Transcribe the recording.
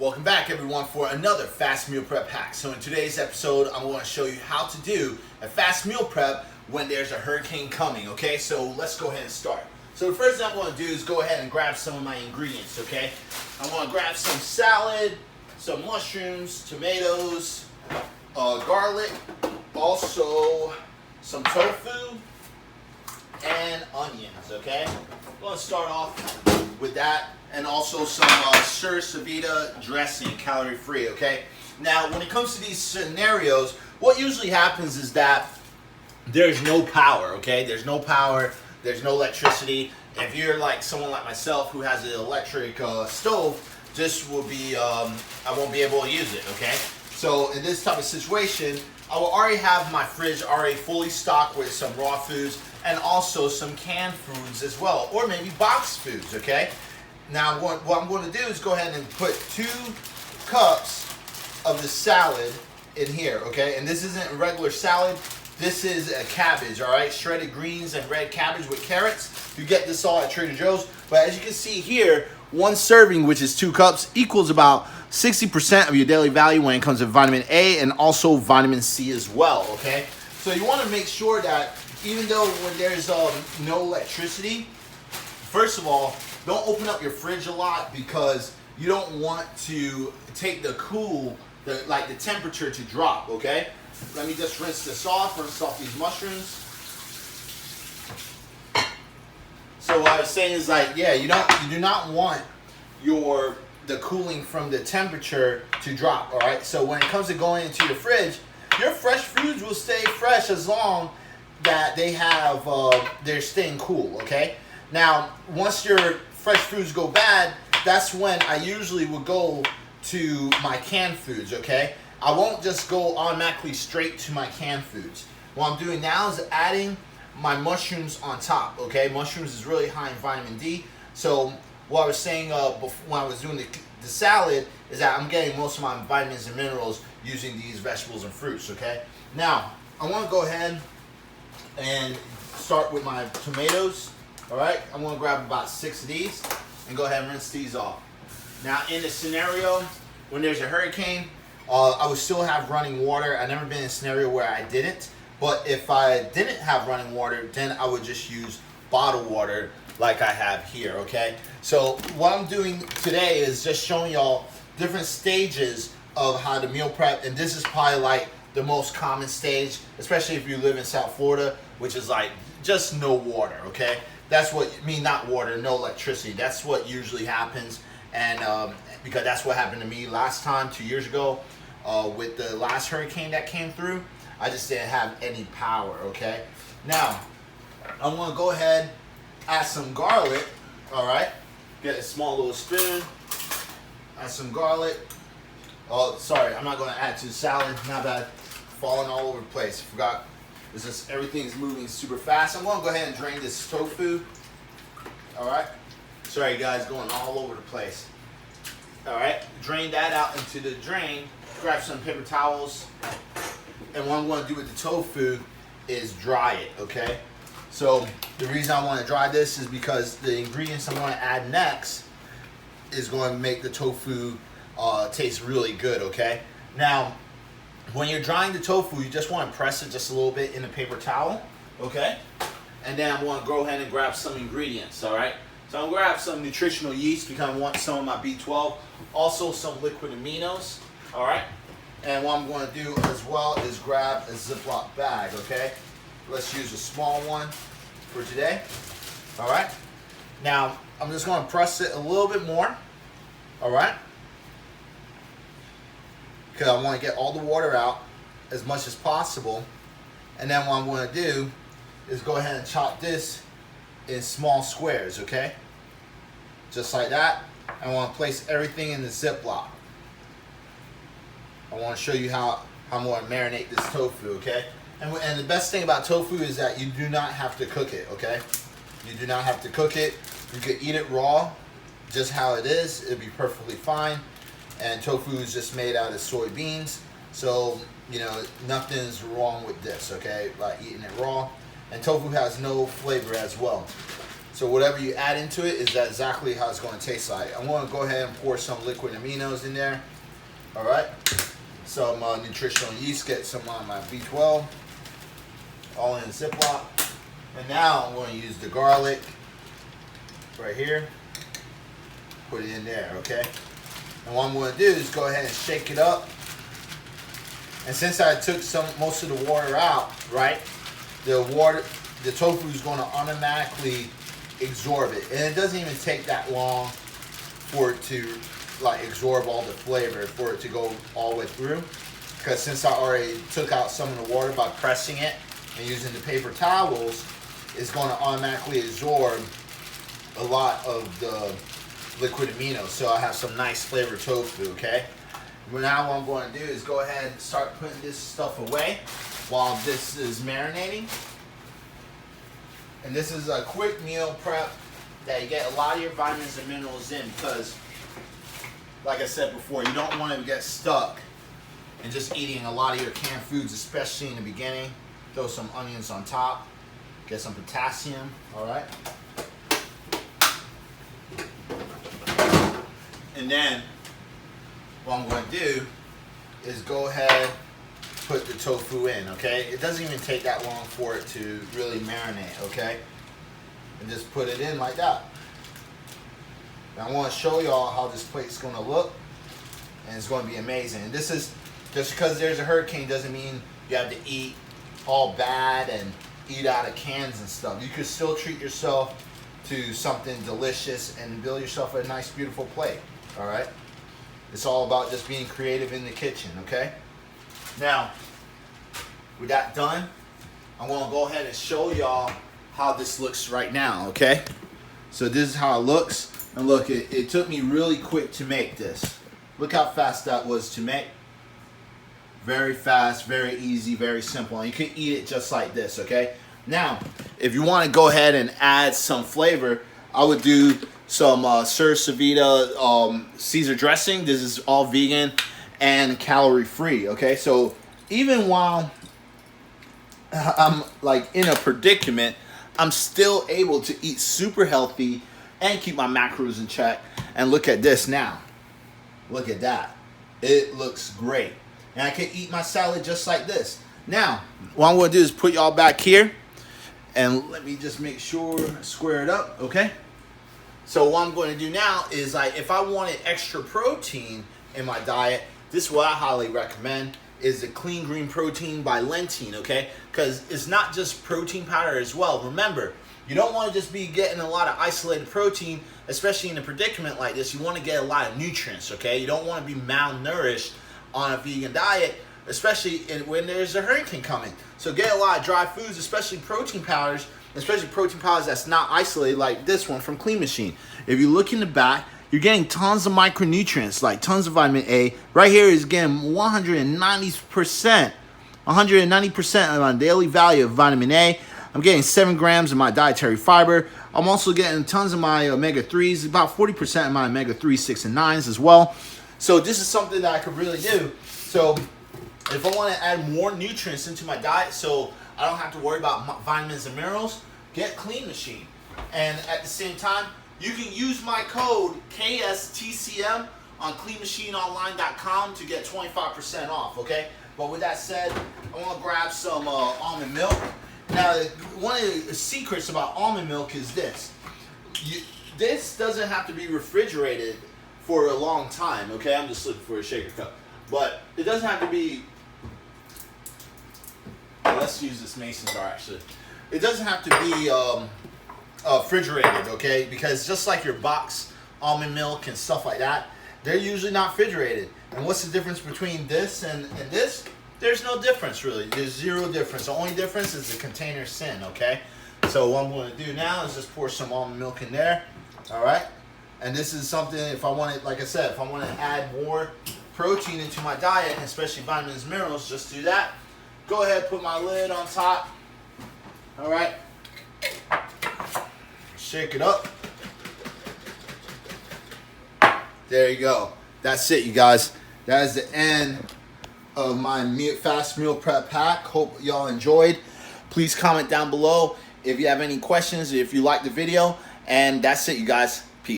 Welcome back everyone for another fast meal prep hack. So in today's episode, I'm going to show you how to do a fast meal prep when there's a hurricane coming, okay? So let's go ahead and start. So the first thing I'm going to do is go ahead and grab some of my ingredients, okay? I'm going to grab some salad, some mushrooms, tomatoes, garlic, also some tofu, and onions, okay? I'm going to start off with that. And also some Servivita dressing, calorie-free, okay? Now, when it comes to these scenarios, what usually happens is that there's no power, okay? There's no power, there's no electricity. If you're like someone like myself who has an electric stove, this will be, I won't be able to use it, okay? So in this type of situation, I will already have my fridge already fully stocked with some raw foods and also some canned foods as well, or maybe boxed foods, okay? Now what I'm going to do is go ahead and put 2 cups of the salad in here, okay? And this isn't a regular salad. This is a cabbage, all right? Shredded greens and red cabbage with carrots. You get this all at Trader Joe's. But as you can see here, 1 serving, which is 2 cups, equals about 60% of your daily value when it comes to vitamin A and also vitamin C as well, okay? So you want to make sure that even though when there's no electricity, first of all, don't open up your fridge a lot because you don't want to take the the temperature to drop, okay? Let me just rinse this off these mushrooms. So what I was saying is like, yeah, you do not want the cooling from the temperature to drop, all right? So when it comes to going into your fridge, your fresh foods will stay fresh as long that they're staying cool, okay? Now, once your fresh foods go bad, that's when I usually would go to my canned foods, okay? I won't just go automatically straight to my canned foods. What I'm doing now is adding my mushrooms on top, okay? Mushrooms is really high in vitamin D. So what I was saying when I was doing the salad is that I'm getting most of my vitamins and minerals using these vegetables and fruits, okay? Now, I want to go ahead and start with my tomatoes. All right, I'm going to grab about 6 of these and go ahead and rinse these off. Now, in the scenario when there's a hurricane, I would still have running water. I've never been in a scenario where I didn't. But if I didn't have running water, then I would just use bottled water like I have here, okay? So what I'm doing today is just showing y'all different stages of how to meal prep. And this is probably like the most common stage, especially if you live in South Florida, which is like just no water, okay? That's what, not water, no electricity. That's what usually happens. And because that's what happened to me last time, 2 years ago, with the last hurricane that came through. I just didn't have any power, okay? Now, I'm gonna go ahead, add some garlic, all right? Get a small little spoon, add some garlic. Oh, sorry, I'm not gonna add to the salad, not bad. Falling all over the place, forgot. It's just everything's moving super fast. I'm gonna go ahead and drain this tofu. All right. Sorry guys, going all over the place. All right, drain that out into the drain. Grab some paper towels. And what I'm gonna do with the tofu is dry it, okay? So the reason I wanna dry this is because the ingredients I'm gonna add next is gonna make the tofu taste really good, okay? Now, when you're drying the tofu, you just want to press it just a little bit in a paper towel, okay? And then I'm going to go ahead and grab some ingredients, all right? So I'm going to grab some nutritional yeast because I want some of my B12, also some liquid aminos, all right? And what I'm going to do as well is grab a Ziploc bag, okay? Let's use a small one for today, all right? Now, I'm just going to press it a little bit more, all right? Because I want to get all the water out as much as possible. And then what I'm going to do is go ahead and chop this in small squares, okay? Just like that. I want to place everything in the Ziploc. I want to show you how I'm going to marinate this tofu, okay? And the best thing about tofu is that you do not have to cook it, okay? You do not have to cook it. You can eat it raw, just how it is. It'll be perfectly fine. And tofu is just made out of soybeans, so nothing's wrong with this, okay? By eating it raw, and tofu has no flavor as well. So So whatever you add into it is exactly how it's going to taste like. I'm going to go ahead and pour some liquid aminos in there. All right. Some nutritional yeast, get some on my B12. All in a ziplock. And now I'm going to use the garlic right here. Put it in there, okay? And what I'm going to do is go ahead and shake it up. And since I took most of the water out, right? The tofu is going to automatically absorb it. And it doesn't even take that long for it to like absorb all the flavor, for it to go all the way through. Because since I already took out some of the water by pressing it and using the paper towels, it's going to automatically absorb a lot of the liquid aminos. So I have some nice flavored tofu, okay? Now what I'm going to do is go ahead and start putting this stuff away while this is marinating. And this is a quick meal prep that you get a lot of your vitamins and minerals in, because like I said before, you don't want to get stuck in just eating a lot of your canned foods, especially in the beginning. Throw some onions on top, get some potassium, all right? And then what I'm going to do is go ahead, put the tofu in, okay? It doesn't even take that long for it to really marinate, okay? And just put it in like that. Now I want to show y'all how this plate's going to look, and it's going to be amazing. And this is, just because there's a hurricane doesn't mean you have to eat all bad and eat out of cans and stuff. You could still treat yourself to something delicious and build yourself a nice, beautiful plate, all right? It's all about just being creative in the kitchen, okay? Now, with that done, I'm going to go ahead and show y'all how this looks right now, okay? So this is how it looks. And look, it took me really quick to make this. Look how fast that was to make. Very fast, very easy, very simple. And you can eat it just like this, okay? Now, if you want to go ahead and add some flavor, I would do some Servivita Caesar dressing. This is all vegan and calorie free, okay? So even while I'm like in a predicament, I'm still able to eat super healthy and keep my macros in check. And look at this now. Look at that. It looks great. And I can eat my salad just like this. Now, what I'm going to do is put y'all back here. And let me just make sure, square it up, okay? So what I'm going to do now is, like, if I wanted extra protein in my diet, this is what I highly recommend, is the Clean Green Protein by Lentine, okay? Because it's not just protein powder as well. Remember, you don't want to just be getting a lot of isolated protein, especially in a predicament like this. You want to get a lot of nutrients, okay? You don't want to be malnourished on a vegan diet, especially when there's a hurricane coming. So get a lot of dry foods, especially protein powders, especially protein powders that's not isolated, like this one from Clean Machine. If you look in the back, you're getting tons of micronutrients, like tons of vitamin A. Right here is getting 190% of my daily value of vitamin A. I'm getting 7 grams of my dietary fiber. I'm also getting tons of my omega-3s, about 40% of my omega-3, 6, and 9s as well. So this is something that I could really do. So if I want to add more nutrients into my diet so I don't have to worry about vitamins and minerals, get Clean Machine. And at the same time, you can use my code KSTCM on cleanmachineonline.com to get 25% off, okay? But with that said, I want to grab some almond milk. Now, one of the secrets about almond milk is this. This doesn't have to be refrigerated for a long time, okay? I'm just looking for a shaker cup. But it doesn't have to be... let's use this mason jar, actually. It doesn't have to be refrigerated, okay? Because just like your box almond milk and stuff like that, they're usually not refrigerated. And what's the difference between this and this? There's no difference, really. There's zero difference. The only difference is the container sin, okay? So what I'm going to do now is just pour some almond milk in there, all right? And this is something, if I want to, like I said, if I want to add more protein into my diet, especially vitamins and minerals, just do that. Go ahead, put my lid on top, all right? Shake it up. There you go. That's it, you guys. That is the end of my fast meal prep pack. Hope y'all enjoyed. Please comment down below if you have any questions, if you like the video, And that's it, you guys.